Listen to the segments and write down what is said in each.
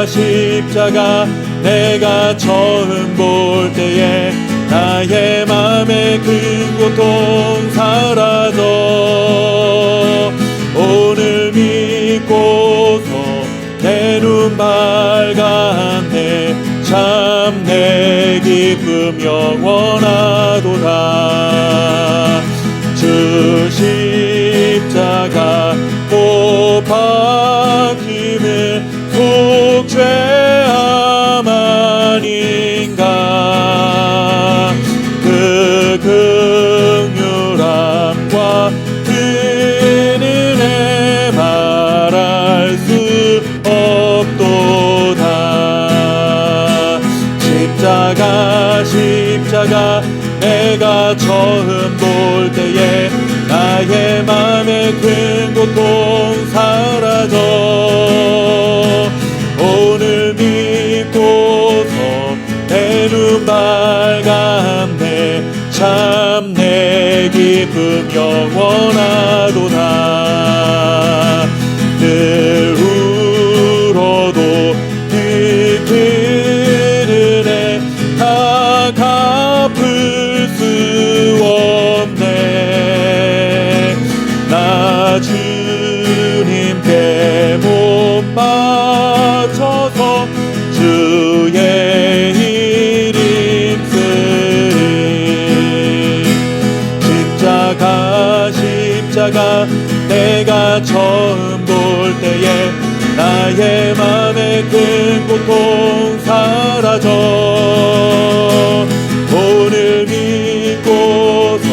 십자가 내가 처음 볼 때에 나의 맘의 큰 고통 사라져. 오늘 믿고서 내 눈 밝았네. 참 내 기쁨 영원하도다. 주 십자가 못 박힘은 속죄함 아닌가. 그 긍휼함과 그 은혜 말할 수 없도다. 십자가 내가 처음 볼 때에 나의 맘의 큰 고통 사라져. 오늘 믿고서 내 눈 밝았네. 참 내 기쁨 영원하도다. 늘 울어도 그 은혜 다 갚을 수 없네. 나 주님께 못 맞춰서 주의 일 힘쓰리. 십자가 내가 처음 볼 때에 나의 맘의 큰 고통 사라져. 오늘 믿고서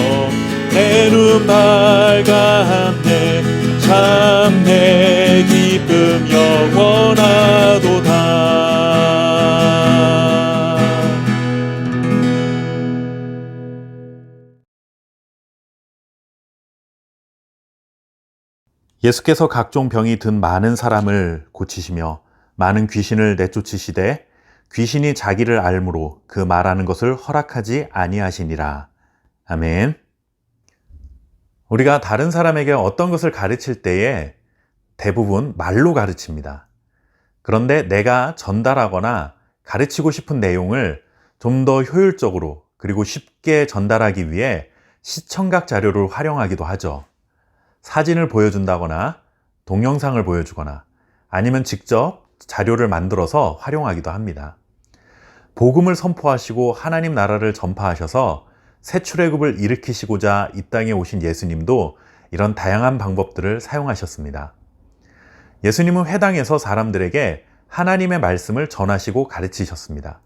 내 눈 밝았네. 참 내 기쁨 영원하도다. 예수께서 각종 병이 든 많은 사람을 고치시며 많은 귀신을 내쫓으시되 귀신이 자기를 알므로 그 말하는 것을 허락하지 아니하시니라. 아멘. 우리가 다른 사람에게 어떤 것을 가르칠 때에 대부분 말로 가르칩니다. 그런데 내가 전달하거나 가르치고 싶은 내용을 좀 더 효율적으로 그리고 쉽게 전달하기 위해 시청각 자료를 활용하기도 하죠. 사진을 보여준다거나 동영상을 보여주거나 아니면 직접 자료를 만들어서 활용하기도 합니다. 복음을 선포하시고 하나님 나라를 전파하셔서 새 출애굽을 일으키시고자 이 땅에 오신 예수님도 이런 다양한 방법들을 사용하셨습니다. 예수님은 회당에서 사람들에게 하나님의 말씀을 전하시고 가르치셨습니다.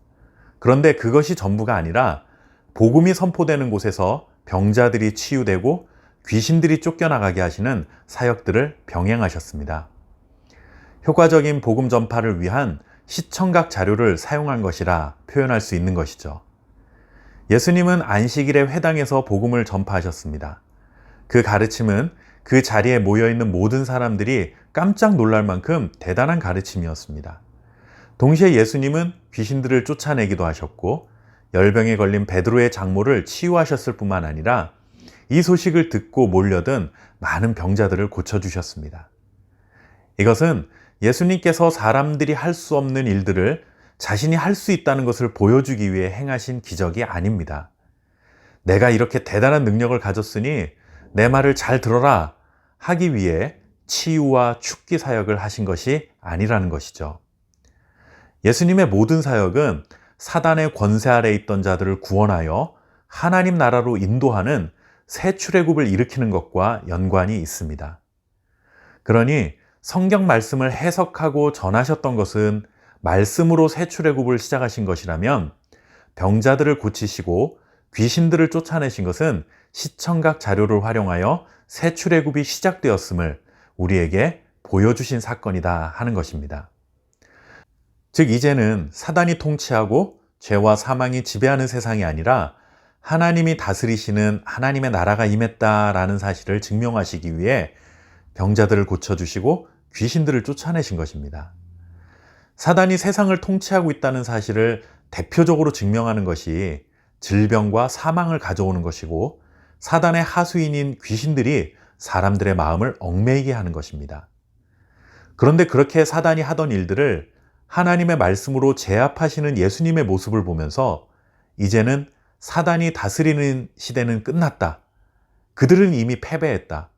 그런데 그것이 전부가 아니라 복음이 선포되는 곳에서 병자들이 치유되고 귀신들이 쫓겨나가게 하시는 사역들을 병행하셨습니다. 효과적인 복음 전파를 위한 시청각 자료를 사용한 것이라 표현할 수 있는 것이죠. 예수님은 안식일에 회당에서 복음을 전파하셨습니다. 그 가르침은 그 자리에 모여있는 모든 사람들이 깜짝 놀랄 만큼 대단한 가르침이었습니다. 동시에 예수님은 귀신들을 쫓아내기도 하셨고 열병에 걸린 베드로의 장모를 치유하셨을 뿐만 아니라 이 소식을 듣고 몰려든 많은 병자들을 고쳐주셨습니다. 이것은 예수님께서 사람들이 할 수 없는 일들을 자신이 할 수 있다는 것을 보여주기 위해 행하신 기적이 아닙니다. 내가 이렇게 대단한 능력을 가졌으니 내 말을 잘 들어라 하기 위해 치유와 축기 사역을 하신 것이 아니라는 것이죠. 예수님의 모든 사역은 사단의 권세 아래 있던 자들을 구원하여 하나님 나라로 인도하는 새 출애굽을 일으키는 것과 연관이 있습니다. 그러니 성경 말씀을 해석하고 전하셨던 것은 말씀으로 새 출애굽을 시작하신 것이라면 병자들을 고치시고 귀신들을 쫓아내신 것은 시청각 자료를 활용하여 새 출애굽이 시작되었음을 우리에게 보여주신 사건이다 하는 것입니다. 즉 이제는 사단이 통치하고 죄와 사망이 지배하는 세상이 아니라 하나님이 다스리시는 하나님의 나라가 임했다라는 사실을 증명하시기 위해 병자들을 고쳐주시고 귀신들을 쫓아내신 것입니다. 사단이 세상을 통치하고 있다는 사실을 대표적으로 증명하는 것이 질병과 사망을 가져오는 것이고 사단의 하수인인 귀신들이 사람들의 마음을 얽매이게 하는 것입니다. 그런데 그렇게 사단이 하던 일들을 하나님의 말씀으로 제압하시는 예수님의 모습을 보면서 이제는 사단이 다스리는 시대는 끝났다. 그들은 이미 패배했다.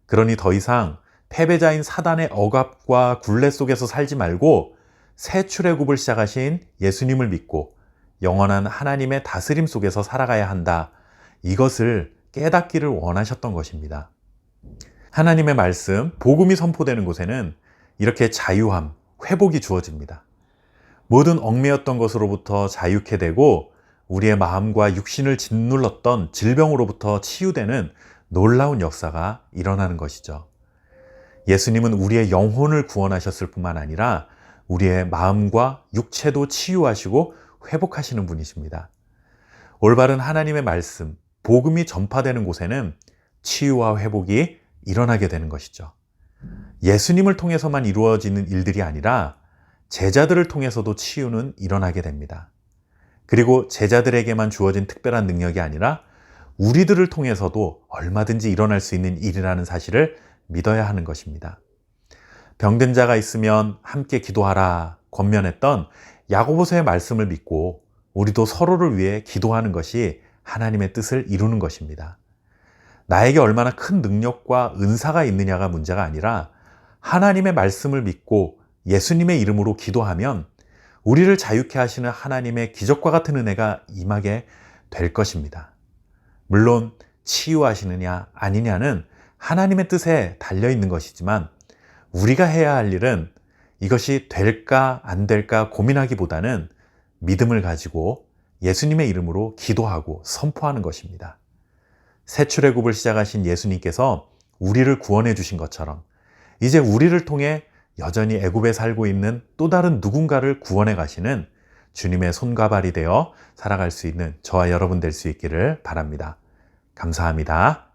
그러니 더 이상 패배자인 사단의 억압과 굴레 속에서 살지 말고 새 출애굽을 시작하신 예수님을 믿고 영원한 하나님의 다스림 속에서 살아가야 한다. 이것을 깨닫기를 원하셨던 것입니다. 하나님의 말씀, 복음이 선포되는 곳에는 이렇게 자유함, 회복이 주어집니다. 모든 얽매였던 것으로부터 자유케 되고 우리의 마음과 육신을 짓눌렀던 질병으로부터 치유되는 놀라운 역사가 일어나는 것이죠. 예수님은 우리의 영혼을 구원하셨을 뿐만 아니라 우리의 마음과 육체도 치유하시고 회복하시는 분이십니다. 올바른 하나님의 말씀, 복음이 전파되는 곳에는 치유와 회복이 일어나게 되는 것이죠. 예수님을 통해서만 이루어지는 일들이 아니라 제자들을 통해서도 치유는 일어나게 됩니다. 그리고 제자들에게만 주어진 특별한 능력이 아니라 우리들을 통해서도 얼마든지 일어날 수 있는 일이라는 사실을 믿어야 하는 것입니다. 병든 자가 있으면 함께 기도하라 권면했던 야고보서의 말씀을 믿고 우리도 서로를 위해 기도하는 것이 하나님의 뜻을 이루는 것입니다. 나에게 얼마나 큰 능력과 은사가 있느냐가 문제가 아니라 하나님의 말씀을 믿고 예수님의 이름으로 기도하면 우리를 자유케 하시는 하나님의 기적과 같은 은혜가 임하게 될 것입니다. 물론 치유하시느냐 아니냐는 하나님의 뜻에 달려있는 것이지만 우리가 해야 할 일은 이것이 될까 안 될까 고민하기보다는 믿음을 가지고 예수님의 이름으로 기도하고 선포하는 것입니다. 새 출애굽을 시작하신 예수님께서 우리를 구원해 주신 것처럼 이제 우리를 통해 여전히 애굽에 살고 있는 또 다른 누군가를 구원해 가시는 주님의 손과 발이 되어 살아갈 수 있는 저와 여러분 될 수 있기를 바랍니다. 감사합니다.